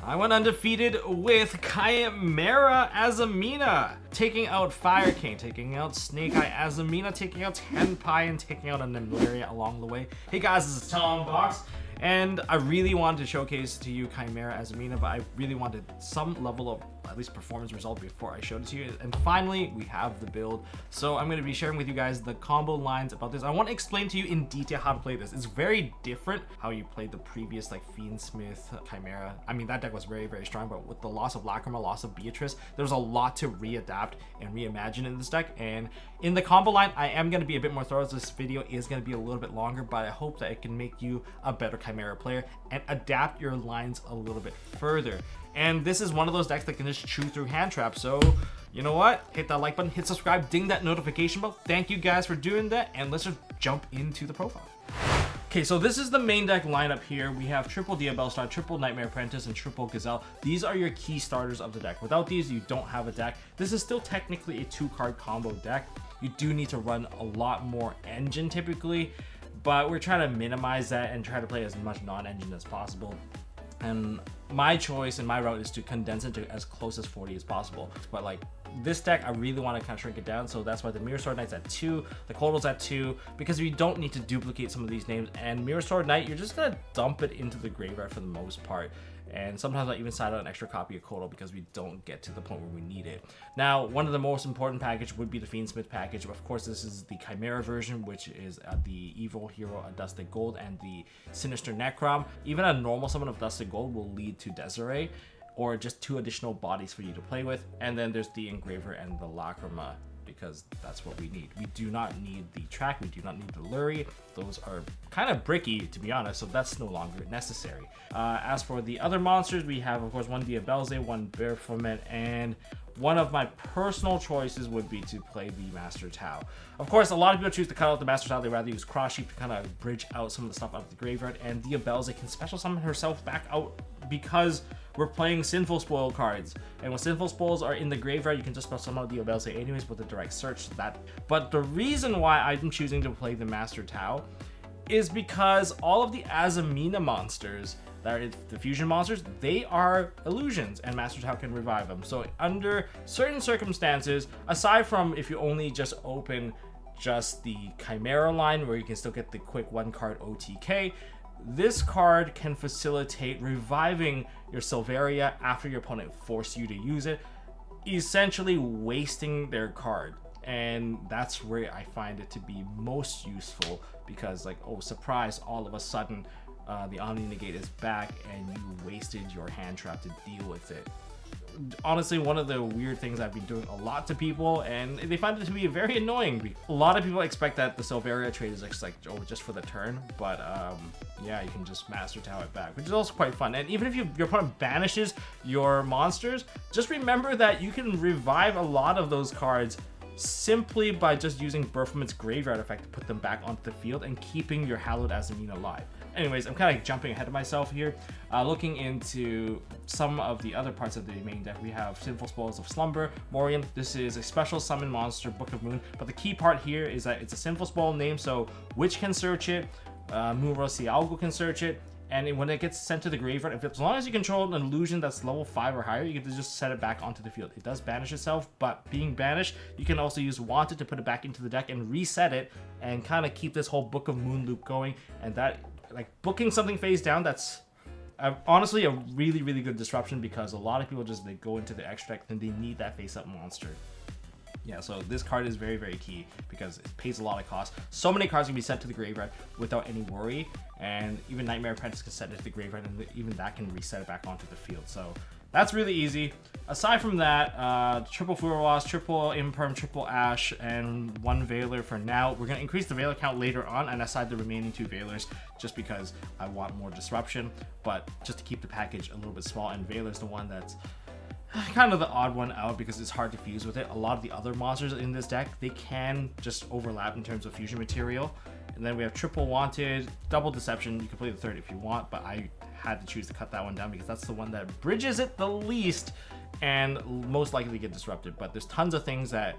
I went undefeated with Chimera Azamina, taking out Fire King, taking out Snake Eye Azamina, taking out Tenpai, and taking out a Nimlaria along the way. Hey guys, this is Tom Box, and I really wanted to showcase to you Chimera Azamina, but I really wanted some level of at least performance result before I showed it to you. And finally, we have the build. So I'm going to be sharing with you guys the combo lines about this. I want to explain to you in detail how to play this. It's very different how you played the previous like Fiendsmith, Chimera. I mean, that deck was very, very strong, but with the loss of Lacrima, loss of Beatrice, there's a lot to readapt and reimagine in this deck. And in the combo line, I am going to be a bit more thorough. This video is going to be a little bit longer, but I hope that it can make you a better Chimera player and adapt your lines a little bit further. And this is one of those decks that can just chew through hand traps. So, you know what? Hit that like button, hit subscribe, ding that notification bell. Thank you guys for doing that, and let's just jump into the profile. Okay, so this is the main deck lineup here. We have triple Diabellstar, triple Nightmare Apprentice, and triple Gazelle. These are your key starters of the deck. Without these, you don't have a deck. This is still technically a 2-card combo deck. You do need to run a lot more engine typically, but we're trying to minimize that and try to play as much non-engine as possible. And my choice and my route is to condense it to as close as 40 as possible. But like this deck, I really want to kind of shrink it down. So that's why the Mirror Sword Knight's at 2, the Kotal's at 2, because you don't need to duplicate some of these names. And Mirror Sword Knight, you're just going to dump it into the graveyard for the most part. And sometimes I even side out an extra copy of Kotal because we don't get to the point where we need it. Now, one of the most important package would be the Fiendsmith package. Of course, this is the Chimera version, which is the Evil Hero Dusted Gold and the Sinister Necrom. Even a normal summon of Dusted Gold will lead to Desiree, or just 2 additional bodies for you to play with. And then there's the Engraver and the Lacrima, because that's what we need. We do not need the track, we do not need the Lurie. Those are kind of bricky, to be honest, so that's no longer necessary. As for the other monsters, we have, of course, one Diabellsay, one Baphomet, and one of my personal choices would be to play the Master Tau. Of course, a lot of people choose to cut out the Master Tau. They rather use Cross Sheep to kind of bridge out some of the stuff out of the graveyard, and Diabellsay can special summon herself back out because we're playing Sinful Spoil cards. And when Sinful Spoils are in the graveyard, you can just special summon Diabellsay anyways with a direct search. But the reason why I'm choosing to play the Master Tau is because all of the Azamina monsters that are the fusion monsters, they are illusions, and Master Tau can revive them. So under certain circumstances, aside from if you only just open just the Chimera line where you can still get the quick 1-card OTK, this card can facilitate reviving your Silveria after your opponent forced you to use it, essentially wasting their card. And that's where I find it to be most useful, because like, oh surprise, all of a sudden the Omni Negate is back and you wasted your hand trap to deal with it. Honestly, one of the weird things I've been doing a lot to people, and they find it to be very annoying. A lot of people expect that the Silveria trade is just like, oh, just for the turn, but yeah, you can just Master Tau it back, which is also quite fun. And even if your opponent banishes your monsters, just remember that you can revive a lot of those cards simply by just using Baphomet's graveyard effect to put them back onto the field and keeping your Hallowed Azamina alive. Anyways, I'm kind of jumping ahead of myself here. Looking into some of the other parts of the main deck, we have Sinful Spoils of Slumber, Morian. This is a special summon monster, Book of Moon, but the key part here is that it's a Sinful Spoil name, so Witch can search it, Moonrose can search it, and when it gets sent to the graveyard, as long as you control an illusion that's level 5 or higher, you can just set it back onto the field. It does banish itself, but being banished, you can also use Wanted to put it back into the deck and reset it and kind of keep this whole Book of Moon loop going. And that, like, booking something face down, that's honestly a really, really good disruption, because a lot of people just, they go into the extra deck and they need that face up monster. Yeah, so this card is very, very key because it pays a lot of cost. So many cards can be sent to the graveyard without any worry, and even Nightmare Apprentice can send it to the graveyard, and even that can reset it back onto the field. So that's really easy. Aside from that, triple Furwas, triple Imperm, triple Ash, and 1 Veiler for now. We're going to increase the Veiler count later on and aside the remaining 2 Veilers just because I want more disruption, but just to keep the package a little bit small, and Veiler's the one that's kind of the odd one out because it's hard to fuse with it. A lot of the other monsters in this deck, they can just overlap in terms of fusion material. And then we have triple Wanted, double Deception. You can play the third if you want, but I had to choose to cut that one down because that's the one that bridges it the least and most likely get disrupted. But there's tons of things that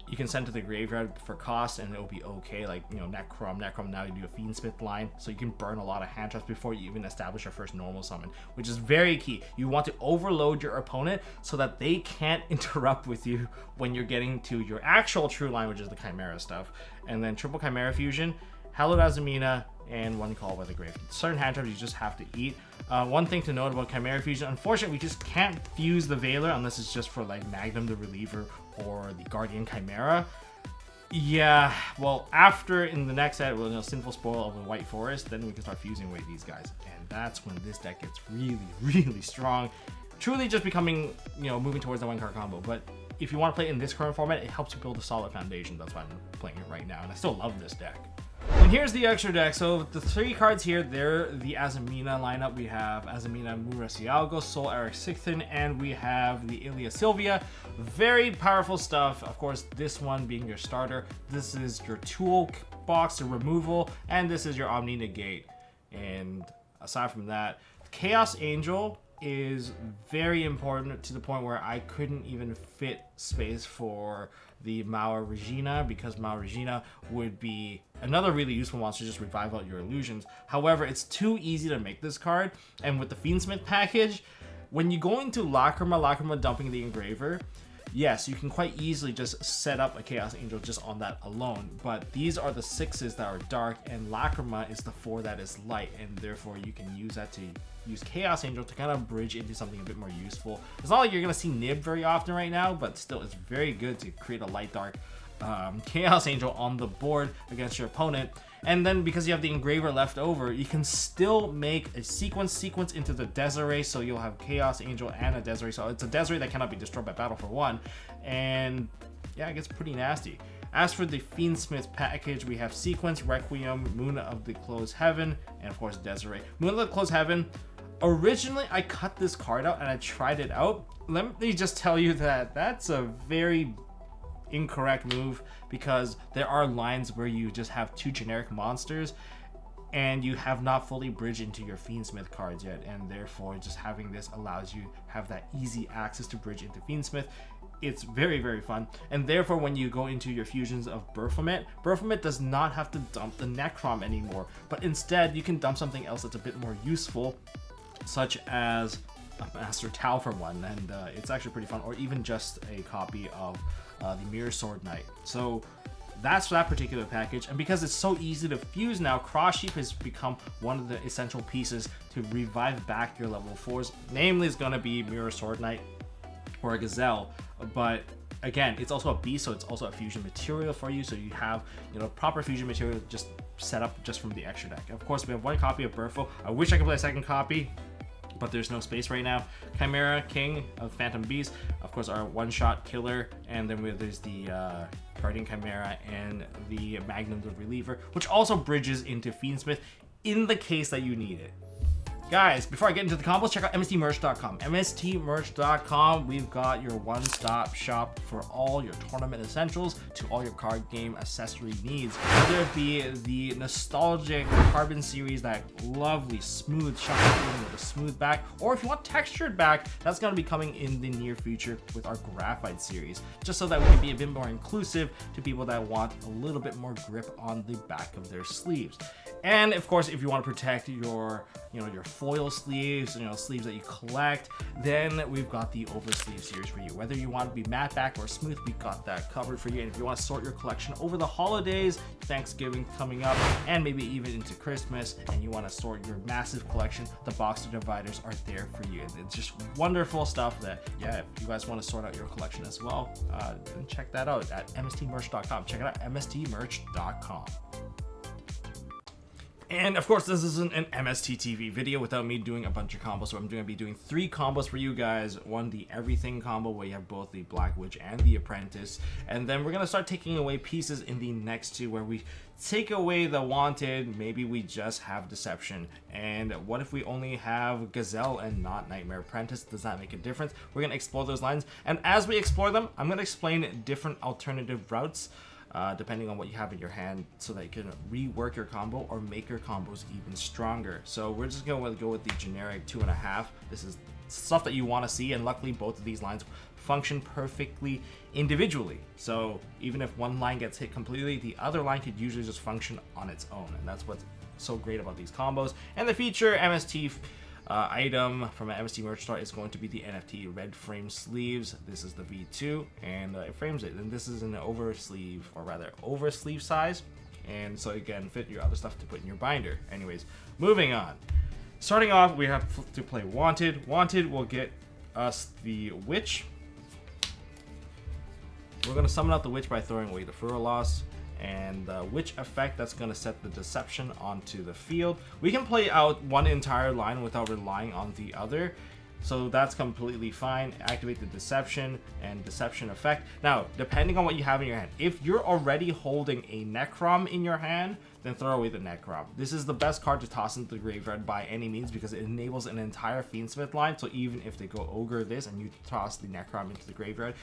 you can send to the graveyard for cost and it'll be okay. Like, you know, Necrom, now you do a Fiendsmith line, so you can burn a lot of hand traps before you even establish your first normal summon, which is very key. You want to overload your opponent so that they can't interrupt with you when you're getting to your actual true line, which is the Chimera stuff. And then triple Chimera fusion, Hallowed Azamina, and one call by the grave. Certain hand traps you just have to eat. One thing to note about Chimera fusion, unfortunately, we just can't fuse the Veiler unless it's just for like Magnum the Reliever or the Guardian Chimera. Yeah, well, after in the next set, well, you know, Sinful Spoil of the White Forest, then we can start fusing away these guys, and that's when this deck gets really, really strong. Truly, just becoming, you know, moving towards the 1-card combo. But if you want to play it in this current format, it helps you build a solid foundation. That's why I'm playing it right now, and I still love this deck. And here's the extra deck. So the 3 cards here, they're the Azamina lineup. We have Azamina Murasialgo, Sol Eric Sixton, and we have the Ilia Sylvia. Very powerful stuff. Of course, this one being your starter. This is your toolbox, the removal, and this is your Omni Negate. And aside from that, Chaos Angel is very important to the point where I couldn't even fit space for the Maua Regina, because Maua Regina would be another really useful monster to just revive out your illusions. However, it's too easy to make this card, and with the Fiendsmith package, when you go into Lacrima dumping the engraver, yes, you can quite easily just set up a Chaos Angel just on that alone, but these are the 6s that are dark, and Lacrima is the 4 that is light, and therefore you can use that to use Chaos Angel to kind of bridge into something a bit more useful. It's not like you're going to see Nib very often right now, but still it's very good to create a light dark Chaos Angel on the board against your opponent. And then because you have the engraver left over, you can still make a sequence into the Desiree, so you'll have Chaos Angel and a Desiree. So it's a Desiree that cannot be destroyed by battle for 1, and yeah, it gets pretty nasty. As for the Fiendsmith package, we have Sequence, Requiem, Moon of the Closed Heaven, and of course Desiree. Moon of the Closed Heaven, originally I cut this card out and I tried it out. Let me just tell you that that's a very incorrect move, because there are lines where you just have 2 generic monsters and you have not fully bridged into your Fiendsmith cards yet, and therefore just having this allows you to have that easy access to bridge into Fiendsmith. It's very, very fun, and therefore when you go into your fusions of Baphomet does not have to dump the Necrom anymore, but instead you can dump something else that's a bit more useful, such as a Master Tau for 1, and it's actually pretty fun, or even just a copy of the Mirror Sword Knight. So that's that particular package, and because it's so easy to fuse now, Cross Sheep has become one of the essential pieces to revive back your level 4s. Namely, it's going to be Mirror Sword Knight or a Gazelle, but again, it's also a beast, so it's also a fusion material for you, so you have, you know, proper fusion material just set up just from the extra deck. Of course, we have 1 copy of Burfo. I wish I could play a second copy, but there's no space right now. Chimera King of Phantom Beast, of course, our 1-shot killer, and then there's the Guardian Chimera and the Magnum the Reliever, which also bridges into Fiendsmith in the case that you need it. Guys, before I get into the combos, check out MSTmerch.com. MSTmerch.com, we've got your one-stop shop for all your tournament essentials to all your card game accessory needs. Whether it be the nostalgic Carbon series, that lovely smooth shuffle feeling with a smooth back, or if you want textured back, that's going to be coming in the near future with our Graphite series, just so that we can be a bit more inclusive to people that want a little bit more grip on the back of their sleeves. And of course, if you want to protect your, your foil sleeves, sleeves that you collect, then we've got the Oversleeve series for you. Whether you want to be matte back or smooth, we got that covered for you. And if you want to sort your collection over the holidays, Thanksgiving coming up, and maybe even into Christmas, and you want to sort your massive collection, the Boxer dividers are there for you. And it's just wonderful stuff that, yeah, if you guys want to sort out your collection as well, then check that out at MSTmerch.com. Check it out, MSTmerch.com. And of course, this isn't an MST.TV video without me doing a bunch of combos. So I'm going to be doing 3 combos for you guys. One, the Everything combo, where you have both the Black Witch and the Apprentice. And then we're going to start taking away pieces in the next 2, where we take away the Wanted. Maybe we just have Deception. And what if we only have Gazelle and not Nightmare Apprentice? Does that make a difference? We're going to explore those lines. And as we explore them, I'm going to explain different alternative routes, depending on what you have in your hand, so that you can rework your combo or make your combos even stronger. So we're just going to go with the generic 2.5. This is stuff that you want to see, and luckily both of these lines function perfectly individually. So even if one line gets hit completely, the other line could usually just function on its own, and that's what's so great about these combos. And the feature MST item from an MST merch store is going to be the NFT red frame sleeves. This is the V2, and it frames it, and this is an oversleeve, or rather oversleeve size, and so again fit your other stuff to put in your binder. Anyways, moving on. Starting off, we have to play Wanted. Wanted will get us the Witch. We're going to summon out the Witch by throwing away the Furloss, and the Witch effect that's going to set the Deception onto the field. We can play out one entire line without relying on the other, so that's completely fine. Activate the Deception and Deception effect. Now, depending on what you have in your hand, if you're already holding a Necrom in your hand, then throw away the Necrom. This is the best card to toss into the graveyard by any means because it enables an entire Fiendsmith line, so even if they go Ogre this and you toss the Necrom into the graveyard,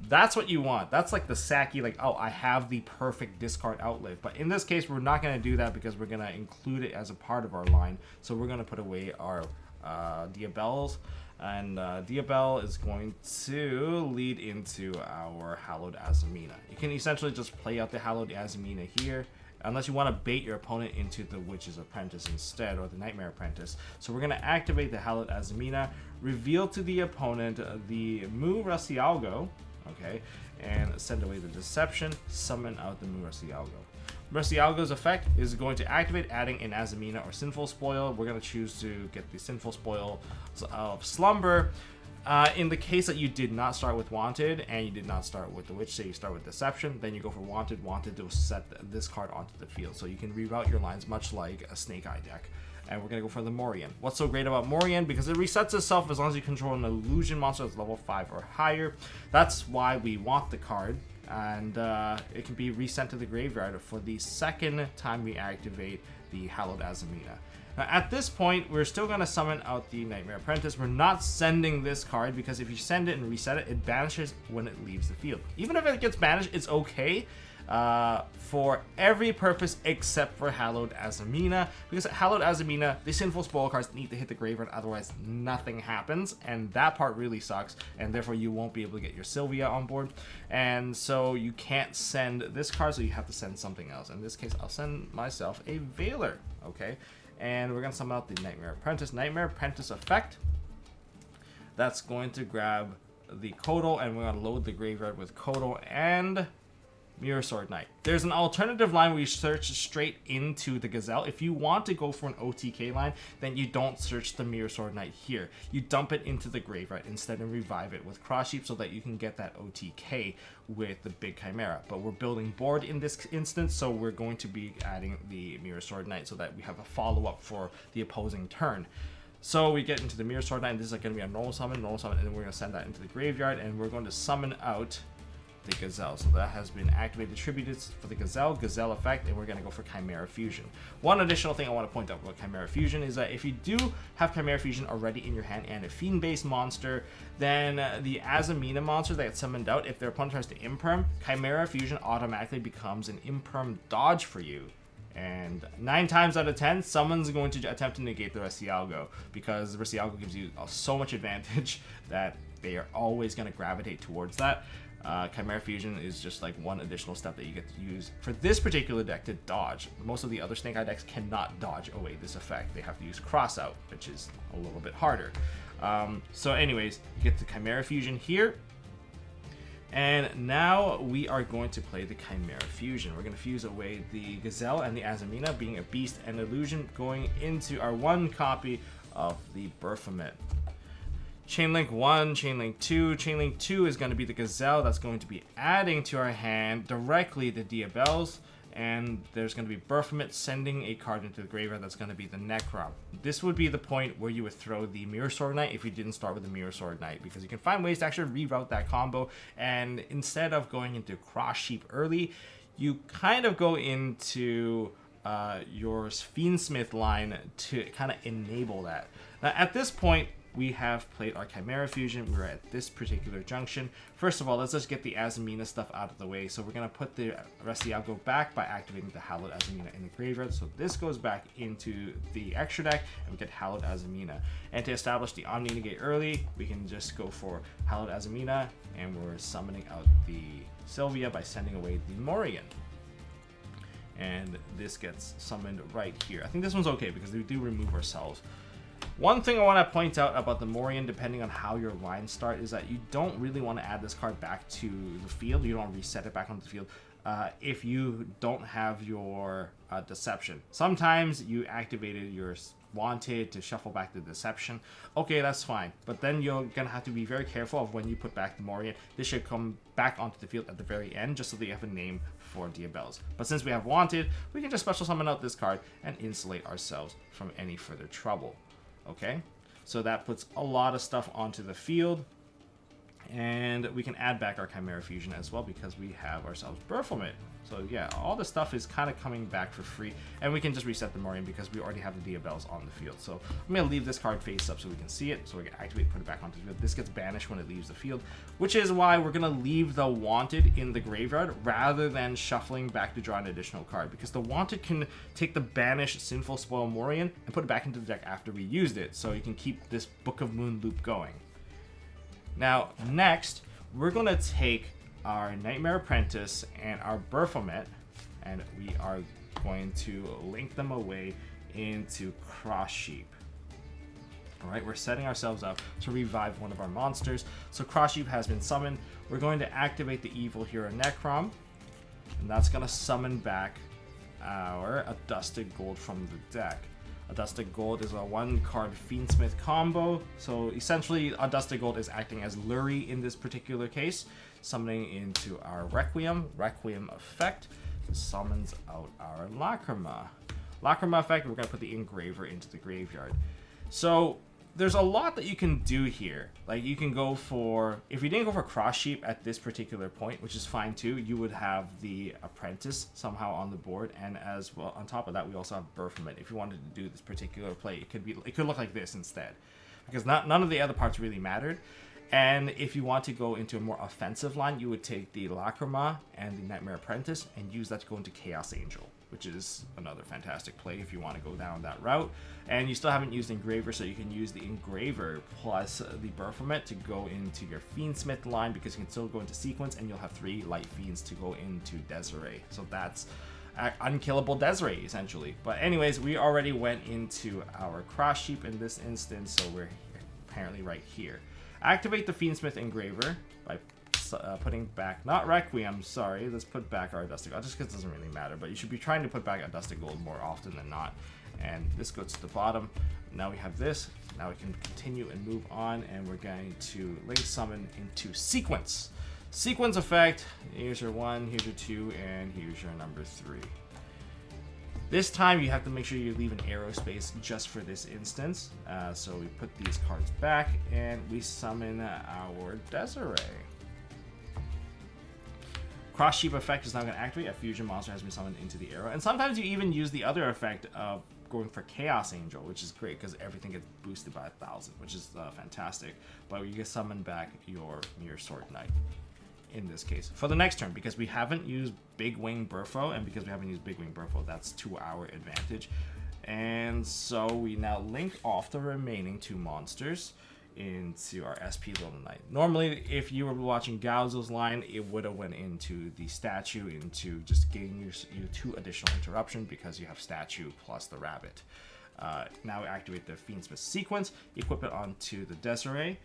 that's what you want. That's like the Saki, like, oh, I have the perfect discard outlet. But in this case, we're not going to do that because we're going to include it as a part of our line. So we're going to put away our Diabelles. And Diabelle is going to lead into our Hallowed Azamina. You can essentially just play out the Hallowed Azamina here, unless you want to bait your opponent into the Witch's Apprentice instead, or the Nightmare Apprentice. So we're going to activate the Hallowed Azamina, reveal to the opponent the Mu Rasialgo, okay, and send away the Deception, summon out the Mu Rasialgo. Rasialgo's effect is going to activate, adding an Azamina or Sinful Spoil. We're going to choose to get the Sinful Spoil of Slumber. In the case that you did not start with Wanted and you did not start with the Witch, say you start with Deception, then you go for Wanted. Wanted to set this card onto the field, so you can reroute your lines much like a Snake Eye deck. And we're going to go for the Morian. What's so great about Morian? Because it resets itself as long as you control an illusion monster that's level 5 or higher. That's why we want the card. And it can be resent to the graveyard for the second time we activate the Hallowed Azamina. Now, at this point, we're still going to summon out the Nightmare Apprentice. We're not sending this card because if you send it and reset it, it banishes when it leaves the field. Even if it gets banished, it's okay for every purpose except for Hallowed Azamina, because Hallowed Azamina, the Sinful Spoil cards need to hit the graveyard, otherwise nothing happens, and that part really sucks, and therefore you won't be able to get your Sylvia on board, and so you can't send this card, so you have to send something else. In this case, I'll send myself a Veiler, okay, and we're going to summon out the Nightmare Apprentice. Nightmare Apprentice effect, that's going to grab the Kotal, and we're going to load the graveyard with Kotal and Mirror Sword Knight. There's an alternative line where you search straight into the Gazelle. If you want to go for an OTK line, then you don't search the Mirror Sword Knight here. You dump it into the graveyard instead and revive it with Cross Sheep so that you can get that OTK with the big Chimera. But we're building board in this instance, so we're going to be adding the Mirror Sword Knight so that we have a follow-up for the opposing turn. So we get into the Mirror Sword Knight, and this is like going to be a normal summon, and then we're going to send that into the graveyard, and we're going to summon out the Gazelle. So that has been activated, distributed for the Gazelle effect, and we're going to go for Chimera Fusion. One additional thing I want to point out about Chimera Fusion is that if you do have Chimera Fusion already in your hand and a fiend-based monster, then the Azamina monster that gets summoned out, if their opponent tries to imperm, Chimera Fusion automatically becomes an imperm dodge for you. And 9 times out of 10, someone's going to attempt to negate the Rasialgo, because the Rasialgo gives you so much advantage that they are always going to gravitate towards that. Chimera Fusion is just like one additional step that you get to use for this particular deck to dodge. Most of the other Snake Eye decks cannot dodge away this effect. They have to use Cross Out, which is a little bit harder. So anyways, you get the Chimera Fusion here. And now we are going to play the Chimera Fusion. We're going to fuse away the Gazelle and the Azamina, being a beast and illusion, going into our one copy of the Baphomet. Chainlink 1, Chainlink 2. Chainlink 2 is going to be the Gazelle. That's going to be adding to our hand directly the Diabelles. And there's going to be Baphomet sending a card into the graveyard. That's going to be the Necrom. This would be the point where you would throw the Mirror Sword Knight if you didn't start with the Mirror Sword Knight, because you can find ways to actually reroute that combo. And instead of going into Cross Sheep early, you kind of go into your Fiendsmith line to kind of enable that. Now, at this point, we have played our Chimera Fusion. We're at this particular junction. First of all, let's just get the Azamina stuff out of the way. So we're going to put the rest of the Yugioh back by activating the Hallowed Azamina in the graveyard. So this goes back into the extra deck, and we get Hallowed Azamina. And to establish the Omni Negate early, we can just go for Hallowed Azamina, and we're summoning out the Sylvia by sending away the Morian. And this gets summoned right here. I think this one's okay because we do remove ourselves. One thing I want to point out about the Morian, depending on how your lines start, is that you don't really want to add this card back to the field. You don't reset it back onto the field if you don't have your Deception. Sometimes you activated your Wanted to shuffle back the Deception. Okay, that's fine. But then you're going to have to be very careful of when you put back the Morian. This should come back onto the field at the very end, just so that you have a name for Diabelles. But since we have Wanted, we can just special summon out this card and insulate ourselves from any further trouble. Okay, so that puts a lot of stuff onto the field, and we can add back our Chimera Fusion as well because we have ourselves Baphomet. So yeah, all the stuff is kind of coming back for free, and we can just reset the Morian because we already have the Diabelles on the field. So I'm going to leave this card face up so we can see it. So we can activate, put it back onto the field. This gets banished when it leaves the field, which is why we're going to leave the Wanted in the graveyard rather than shuffling back to draw an additional card, because the Wanted can take the banished Sinful Spoil Morian and put it back into the deck after we used it, so you can keep this Book of Moon loop going. Now, next, we're going to take our Nightmare Apprentice and our Baphomet, and we are going to link them away into Cross Sheep. Alright, we're setting ourselves up to revive one of our monsters. So Cross Sheep has been summoned. We're going to activate the Evil Hero Necrom, and that's going to summon back our Adusted Gold from the deck. Adusted Gold is a 1-card Fiendsmith combo, so essentially Adusted Gold is acting as Lurie in this particular case, summoning into our Requiem effect, summons out our Lacrima. Lacrima effect, we're going to put the Engraver into the graveyard. So there's a lot that you can do here. Like, you can go for, if you didn't go for Cross Sheep at this particular point, which is fine too, you would have the Apprentice somehow on the board, and as well, on top of that, we also have Baphomet. If you wanted to do this particular play, it could look like this instead, because none of the other parts really mattered. And if you want to go into a more offensive line, you would take the Lacrima and the Nightmare Apprentice and use that to go into Chaos Angel, which is another fantastic play if you want to go down that route. And you still haven't used Engraver, so you can use the Engraver plus the Baphomet to go into your Fiendsmith line, because you can still go into Sequence, and you'll have 3 Light Fiends to go into Desiree. So that's unkillable Desiree, essentially. But anyways, we already went into our Cross Sheep in this instance, so we're apparently right here. Activate the Fiendsmith Engraver by putting back, not Requiem, sorry, let's put back our Adusted Gold, just because it doesn't really matter, but you should be trying to put back Adusted Gold more often than not. And this goes to the bottom. Now we have this. Now we can continue and move on, and we're going to link summon into Sequence. Sequence effect, here's your 1, here's your 2, and here's your number 3. This time you have to make sure you leave an arrow space just for this instance. So we put these cards back, and we summon our Desiree. Cross Sheep effect is now going to activate. A fusion monster has been summoned into the arrow. And sometimes you even use the other effect of going for Chaos Angel, which is great because everything gets boosted by 1,000, which is fantastic. But you can summon back your Mirror Sword Knight in this case for the next turn, because we haven't used Big Wing Burfo, and because we haven't used Big Wing Burfo, that's to our advantage. And so we now link off the remaining 2 monsters into our SP Little Knight. Normally, if you were watching Gauzo's line, it would have went into the statue, into just giving you 2 additional interruption because you have statue plus the rabbit. Now we activate the Fiendsmith Sequence, equip it onto the Desiree,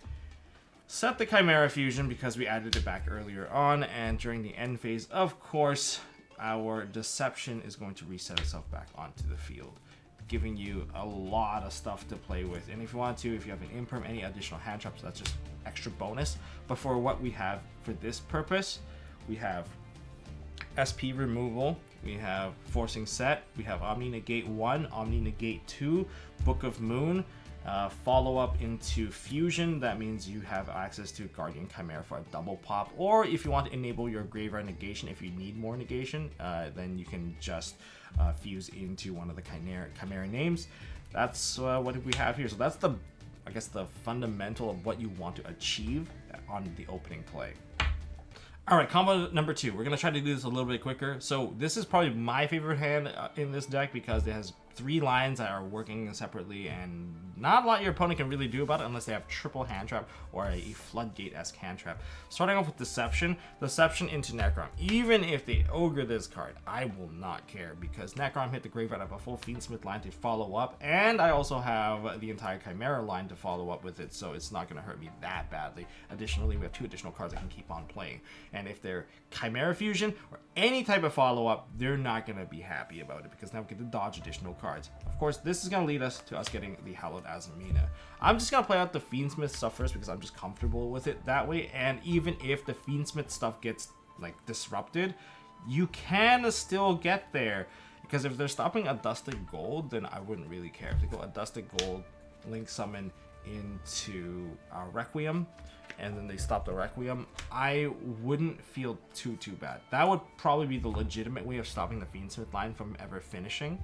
set the Chimera Fusion because we added it back earlier on, and during the end phase, of course, our Deception is going to reset itself back onto the field, giving you a lot of stuff to play with. And if you want to, if you have an imperm, any additional hand traps, that's just extra bonus. But for what we have for this purpose, we have SP removal, we have Forcing Set, we have Omni Negate 1, Omni Negate 2, Book of Moon, follow up into Fusion. That means you have access to Guardian Chimera for a double pop, or if you want to enable your Graveyard Negation, if you need more negation, then you can just fuse into one of the Chimera names. That's what we have here. So that's the I guess, the fundamental of what you want to achieve on the opening play. All right, combo number 2. We're gonna try to do this a little bit quicker. So this is probably my favorite hand in this deck because it has 3 lines that are working separately, and not a lot your opponent can really do about it unless they have triple hand trap or a floodgate-esque hand trap. Starting off with Deception into Necrom. Even if they ogre this card, I will not care because Necrom hit the graveyard. I have a full Fiendsmith line to follow up, and I also have the entire Chimera line to follow up with it, so it's not going to hurt me that badly. Additionally, we have 2 additional cards I can keep on playing, and if they're Chimera Fusion or any type of follow-up, they're not going to be happy about it because now we get to dodge additional cards. Of course, this is going to lead us to us getting the Hallowed Azamina. I'm just going to play out the Fiendsmith stuff first because I'm just comfortable with it that way, and even if the Fiendsmith stuff gets like disrupted, you can still get there, because if they're stopping a Dusted Gold, then I wouldn't really care. If they go a Dusted Gold, Link Summon into Requiem, and then they stop the Requiem, I wouldn't feel too bad. That would probably be the legitimate way of stopping the Fiendsmith line from ever finishing.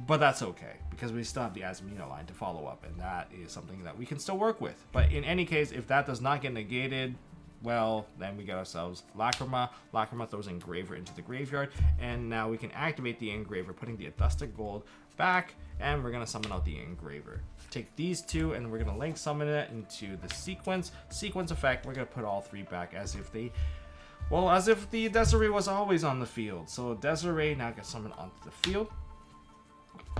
But that's okay, because we still have the Azamina line to follow up, and that is something that we can still work with. But in any case, if that does not get negated, well, then we get ourselves Lacrima. Lacrima throws Engraver into the graveyard, and now we can activate the Engraver, putting the Dusted Gold back, and we're going to summon out the Engraver. Take these 2, and we're going to Link Summon it into the Sequence effect. We're going to put all 3 back as if they... well, as if the Desiree was always on the field. So Desiree now gets summoned onto the field,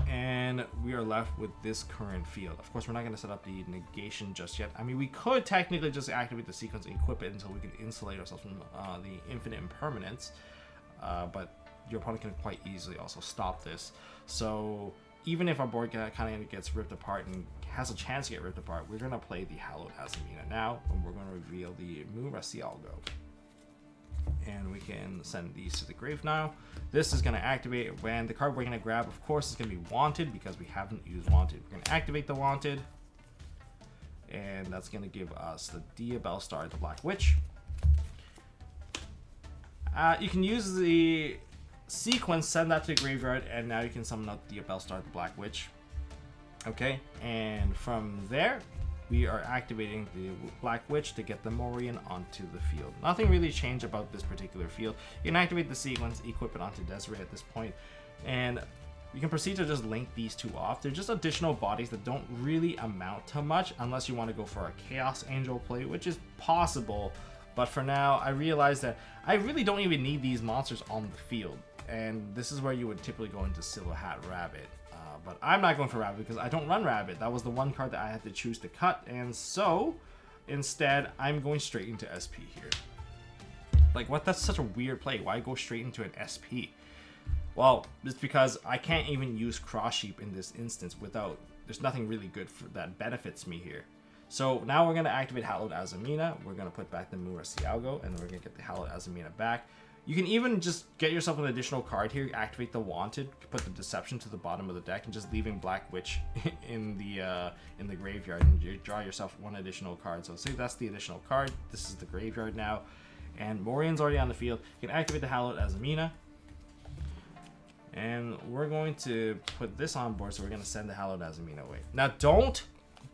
and we are left with this current field. Of course, we're not going to set up the negation just yet. I mean, we could technically just activate the Sequence and equip it until we can insulate ourselves from the infinite impermanence, but your opponent can quite easily also stop this. So even if our board kind of gets ripped apart and has a chance to get ripped apart, we're going to play the Hallowed Azamina now, and we're going to reveal the yugioh. And we can send these to the grave now. This is going to activate when the card we're going to grab, of course, is going to be Wanted because we haven't used Wanted. We're going to activate the Wanted, and that's going to give us the Diabellstar, the Black Witch. You can use the Sequence, send that to the graveyard, and now you can summon out Diabellstar, the Black Witch. Okay, and from there, we are activating the Black Witch to get the Morian onto the field. Nothing really changed about this particular field. You can activate the Sequence, equip it onto Desiree at this point, and you can proceed to just link these 2 off. They're just additional bodies that don't really amount to much unless you want to go for a Chaos Angel play, which is possible. But for now, I realize that I really don't even need these monsters on the field, and this is where you would typically go into Silver Hat Rabbit. But I'm not going for Rabbit because I don't run Rabbit. That was the one card that I had to choose to cut, and so instead I'm going straight into SP here. Like, what? That's such a weird play. Why go straight into an SP? Well, it's because I can't even use Cross Sheep in this instance without... there's nothing really good that benefits me here. So now we're going to activate Hallowed Azamina. We're going to put back the yugioh, and we're going to get the Hallowed Azamina back. You can even just get yourself an additional card here, activate the Wanted, put the Deception to the bottom of the deck, and just leaving Black Witch in the graveyard, and you draw yourself 1 additional card. So say that's the additional card. This is the graveyard now, and Morian's already on the field. You can activate the Hallowed Azamina, and we're going to put this on board, so we're going to send the Hallowed Azamina away. Now, don't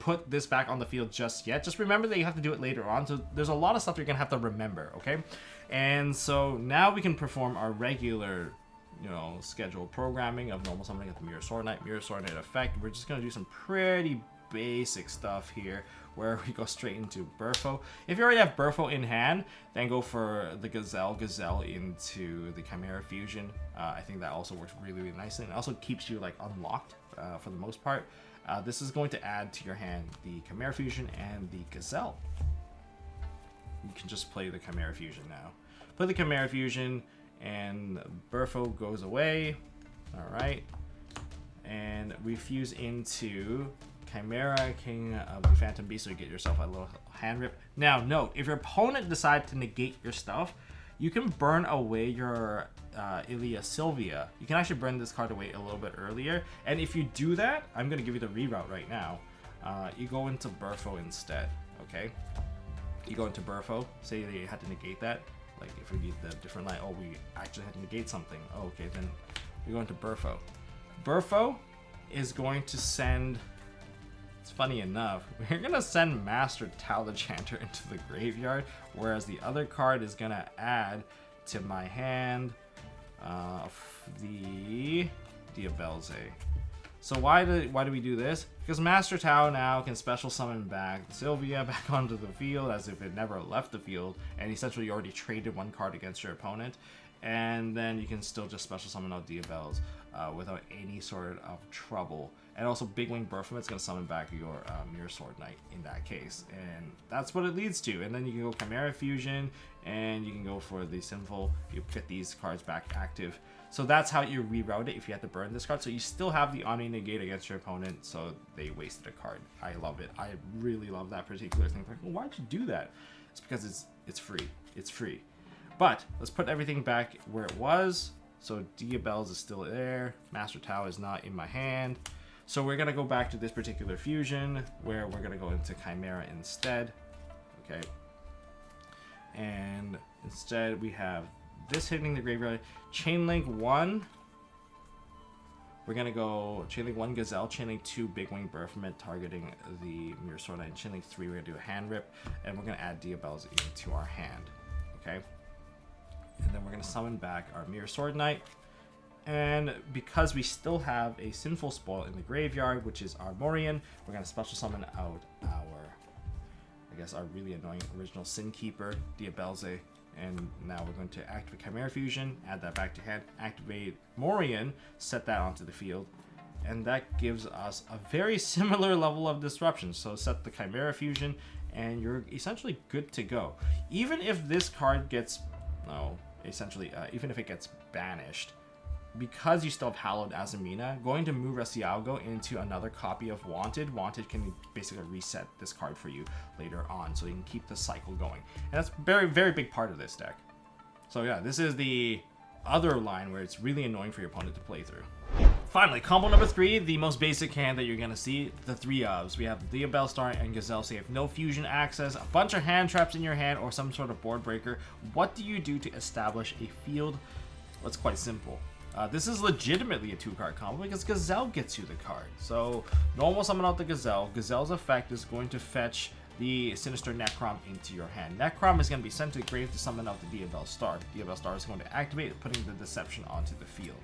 put this back on the field just yet. Just remember that you have to do it later on. So there's a lot of stuff you're going to have to remember, okay? And so now we can perform our regular, scheduled programming of normal summoning at the Mirror Sword Knight effect. We're just going to do some pretty basic stuff here where we go straight into Burfo. If you already have Burfo in hand, then go for the Gazelle into the Chimera Fusion. I think that also works really, really nicely, and it also keeps you like unlocked for the most part. This is going to add to your hand the Chimera Fusion and the Gazelle. You can just play the Chimera Fusion now. Play the Chimera Fusion, and Burfo goes away. Alright. And we fuse into Chimera, King of the Phantom Beast, so you get yourself a little hand rip. Now, note, if your opponent decides to negate your stuff, you can burn away your Ilia Sylvia. You can actually burn this card away a little bit earlier. And if you do that, I'm going to give you the reroute right now. You go into Burfo instead, okay? You go into Burfo, say that you had to negate that. Like if we need the different line, oh, we actually had to negate something. Oh, okay, then you go into Burfo. Burfo is going to send It's funny enough, we're gonna send Master Tao the Chanter into the graveyard, whereas the other card is gonna add to my hand the Diabelze. So why do we do this? Because Master Tao now can special summon back Sylvia back onto the field as if it never left the field, and essentially you already traded one card against your opponent, and then you can still just special summon out Diabelze without any sort of trouble. And also Big Wing Bertham's going to summon back your Mirror Sword Knight in that case, and that's what it leads to. And then you can go Chimera Fusion, and you can go for the Sinful. You get these cards back active. So that's how you reroute it if you have to burn this card. So you still have the Omni Negate against your opponent, so they wasted a card. I love it. I really love that particular thing. Like, well, why'd you do that? It's because it's free. It's free. But let's put everything back where it was. So Diabelze is still there. Master Tao is not in my hand. So we're gonna go back to this particular fusion where we're gonna go into Chimera instead. Okay. And instead we have this hitting the graveyard. Chainlink 1. We're gonna go Chainlink 1 Gazelle, Chainlink 2 Big Wing Berthamit targeting the Mirror Sword Knight. Chainlink 3 we're gonna do a hand rip, and we're gonna add Diabelze into our hand. Okay. And then we're gonna summon back our Mirror Sword Knight. And because we still have a Sinful Spoil in the graveyard, which is our Morian, we're gonna special summon out our really annoying original Sin Keeper, Diabelze. And now we're going to activate Chimera Fusion, add that back to hand, activate Morian, set that onto the field, and that gives us a very similar level of disruption. So set the Chimera Fusion, and you're essentially good to go. Even if this card gets, even if it gets banished, because you still have Hallowed Azamina, going to move Resialgo into another copy of Wanted can basically reset this card for you later on, so you can keep the cycle going. And that's a very, very big part of this deck. So yeah, this is the other line where it's really annoying for your opponent to play through. Finally, combo number 3, the most basic hand that you're going to see, the 3 ofs. We have Diabellstar and Gazelle, so you have no fusion access, a bunch of hand traps in your hand, or some sort of board breaker. What do you do to establish a field? Well, it's quite simple. This is legitimately a 2-card combo because Gazelle gets you the card. So normal summon out the Gazelle. Gazelle's effect is going to fetch the Sinister Necrom into your hand. Necrom is going to be sent to the grave to summon out the Diabellstar. Diabellstar is going to activate, putting the Deception onto the field.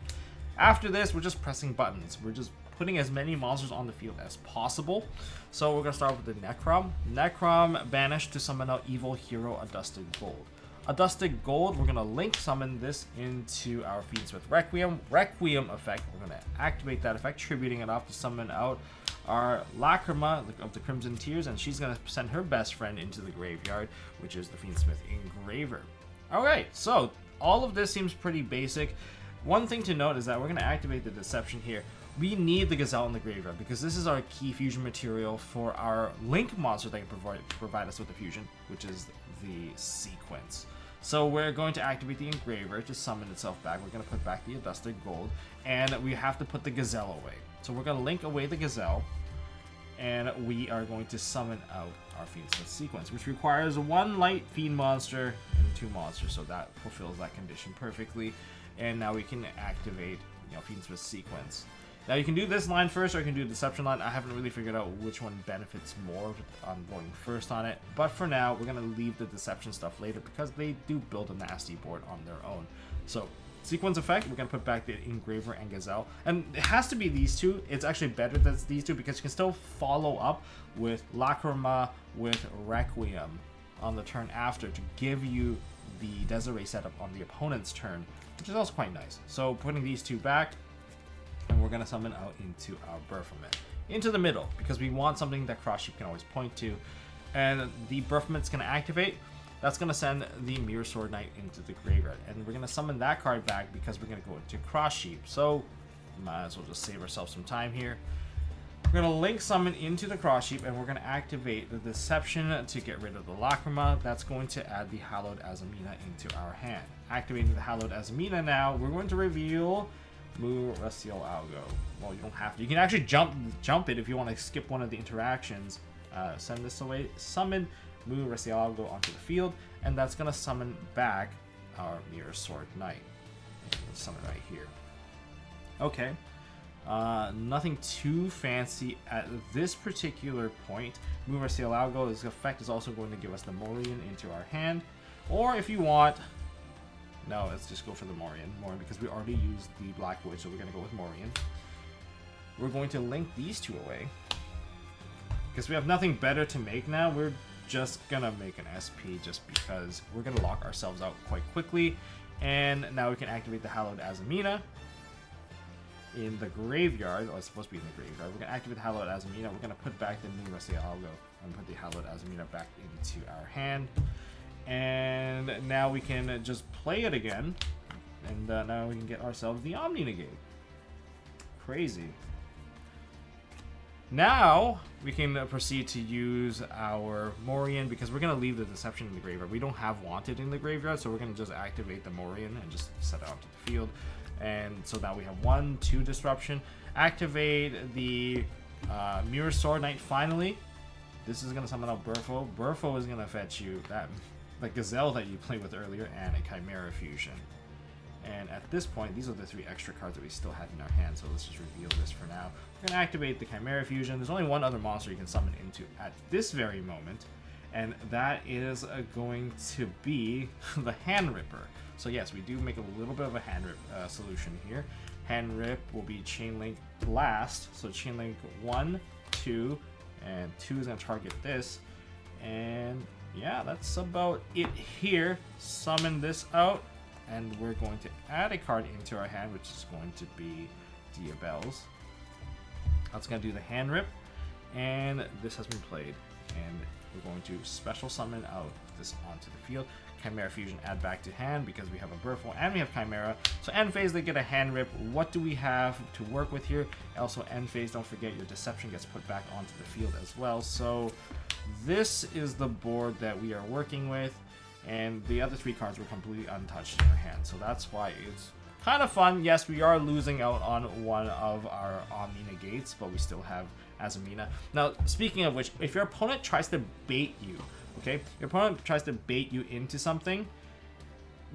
After this, we're just pressing buttons. We're just putting as many monsters on the field as possible. So we're going to start with the Necrom. Necrom banished to summon out Evil Hero Adusted Gold. Adusted Gold, we're going to link summon this into our Fiendsmith Requiem. Requiem effect, we're going to activate that effect, tributing it off to summon out our Lacrima of the Crimson Tears, and she's going to send her best friend into the graveyard, which is the Fiendsmith Engraver. Alright, so all of this seems pretty basic. One thing to note is that we're going to activate the Deception here. We need the Gazelle in the graveyard because this is our key fusion material for our Link monster that can provide us with the fusion, which is the Sequence. So we're going to activate the Engraver to summon itself back. We're going to put back the Adusted Gold, and we have to put the Gazelle away. So we're going to link away the Gazelle, and we are going to summon out our Fiendsmith Sequence, which requires 1 light Fiend monster and 2 monsters. So that fulfills that condition perfectly. And now we can activate, Fiendsmith Sequence. Now you can do this line first, or you can do the Deception line. I haven't really figured out which one benefits more on going first on it. But for now, we're going to leave the Deception stuff later because they do build a nasty board on their own. So, Sequence effect, we're going to put back the Engraver and Gazelle. And it has to be these two. It's actually better that it's these two because you can still follow up with Lacrima with Requiem on the turn after to give you the Desiree setup on the opponent's turn, which is also quite nice. So, putting these two back, and we're going to summon out into our Berthamit. Into the middle, because we want something that Cross Sheep can always point to. And the Berthamit's going to activate. That's going to send the Mirror Sword Knight into the graveyard. And we're going to summon that card back because we're going to go into Cross Sheep. So, might as well just save ourselves some time here. We're going to link summon into the Cross Sheep, and we're going to activate the Deception to get rid of the Lacrima. That's going to add the Hallowed Azamina into our hand. Activating the Hallowed Azamina now, we're going to reveal Mu Resialgo. Well, you don't have to. You can actually jump it if you want to skip one of the interactions. Send this away. Summon Mu Resialgo onto the field, and that's going to summon back our Mirror Sword Knight. Let's summon right here. Okay. Nothing too fancy at this particular point. Move our Cielago. This effect is also going to give us the Morian into our hand. Or if you want, no, let's just go for the Morian because we already used the Black Witch, so we're going to go with Morian. We're going to link these two away because we have nothing better to make now. We're just gonna make an SP just because we're gonna lock ourselves out quite quickly. And now we can activate the Hallowed Azamina in the graveyard. Oh, it's supposed to be in the graveyard. We're gonna activate the Hallowed Azamina. We're gonna put back the Nima Cielago and put the Hallowed Azamina back into our hand. And now we can just play it again. And now we can get ourselves the Omni Negate. Crazy. Now we can proceed to use our Morian because we're going to leave the Deception in the graveyard. We don't have Wanted in the graveyard, so we're going to just activate the Morian and just set it onto the field. And so now we have 1, 2 Disruption. Activate the Mirror Sword Knight finally. This is going to summon out Burfo. Burfo is going to fetch you that the Gazelle that you played with earlier and a Chimera Fusion. And at this point, these are the 3 extra cards that we still had in our hand, so let's just reveal this for now. We're going to activate the Chimera Fusion. There's only one other monster you can summon into at this very moment, and that is going to be the Hand Ripper. So yes, we do make a little bit of a Hand Rip solution here. Hand Rip will be Chain Link Blast, so Chain Link 1, 2, and 2 is going to target this. And yeah, that's about it here. Summon this out. And we're going to add a card into our hand, which is going to be Diabelle's. That's going to do the Hand Rip. And this has been played. And we're going to special summon out this onto the field. Chimera Fusion add back to hand because we have a Burfo and we have Chimera. So end phase, they get a Hand Rip. What do we have to work with here? Also end phase, don't forget your Deception gets put back onto the field as well. So this is the board that we are working with. And the other 3 cards were completely untouched in our hand. So that's why it's kind of fun. Yes, we are losing out on one of our Omni Negates, but we still have Azamina. Now, speaking of which, if your opponent tries to bait you, okay? Your opponent tries to bait you into something,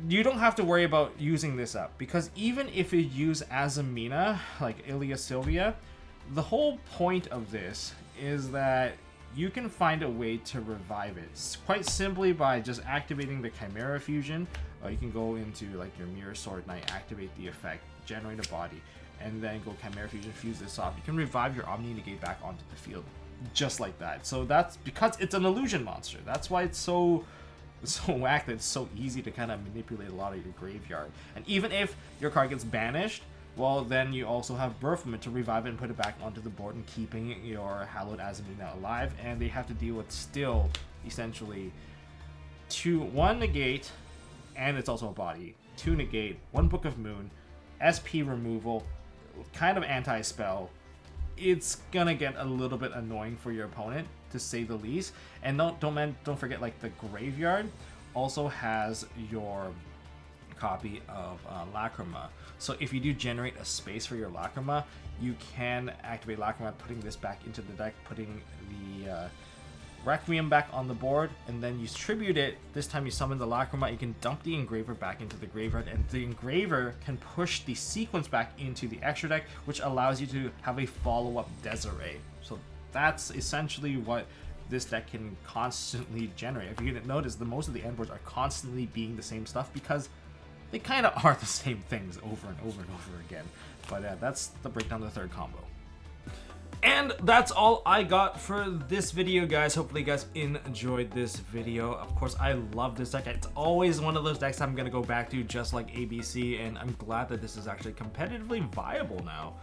you don't have to worry about using this up. Because even if you use Azamina, like Ilia Sylvia, the whole point of this is that you can find a way to revive it quite simply by just activating the Chimera Fusion. You can go into like your Mirror Sword Knight, activate the effect, generate a body, and then go Chimera Fusion, fuse this off. You can revive your Omni Negate back onto the field just like that. So that's because it's an illusion monster. That's why it's so whack that it's so easy to kind of manipulate a lot of your graveyard. And even if your card gets banished, well, then you also have Burfman to revive it and put it back onto the board and keeping your Hallowed Azamina alive. And they have to deal with still, essentially, 1 negate, and it's also a body. 2 negate, 1 Book of Moon, SP removal, kind of anti-spell. It's gonna get a little bit annoying for your opponent, to say the least. And don't forget, like, the graveyard also has your copy of Lacrima. So if you do generate a space for your Lacrima, you can activate Lacrima, putting this back into the deck, putting the Requiem back on the board, and then you tribute it. This time you summon the Lacrima, you can dump the Engraver back into the graveyard, and the Engraver can push the sequence back into the extra deck, which allows you to have a follow-up Desiree. So that's essentially what this deck can constantly generate. If you notice, most of the end boards are constantly being the same stuff because they kind of are the same things over and over and over again. But that's the breakdown of the 3rd combo. And that's all I got for this video, guys. Hopefully you guys enjoyed this video. Of course, I love this deck. It's always one of those decks I'm going to go back to, just like ABC, and I'm glad that this is actually competitively viable now.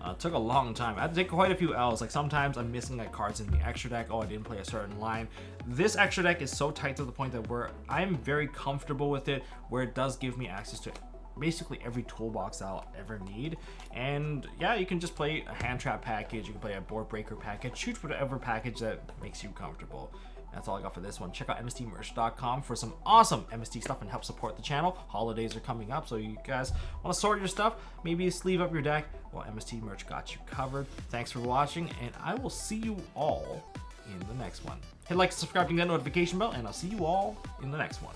It took a long time. I had to take quite a few L's. Like, sometimes I'm missing like cards in the extra deck. Oh, I didn't play a certain line. This extra deck is so tight to the point that I'm very comfortable with it, where it does give me access to basically every toolbox I'll ever need. And yeah, you can just play a hand trap package, you can play a board breaker package, choose whatever package that makes you comfortable. That's all I got for this one. Check out MSTmerch.com for some awesome MST stuff and help support the channel. Holidays are coming up, so you guys want to sort your stuff, maybe sleeve up your deck. Well, MST Merch got you covered. Thanks for watching, and I will see you all in the next one. Hit like, subscribe, and that notification bell, and I'll see you all in the next one.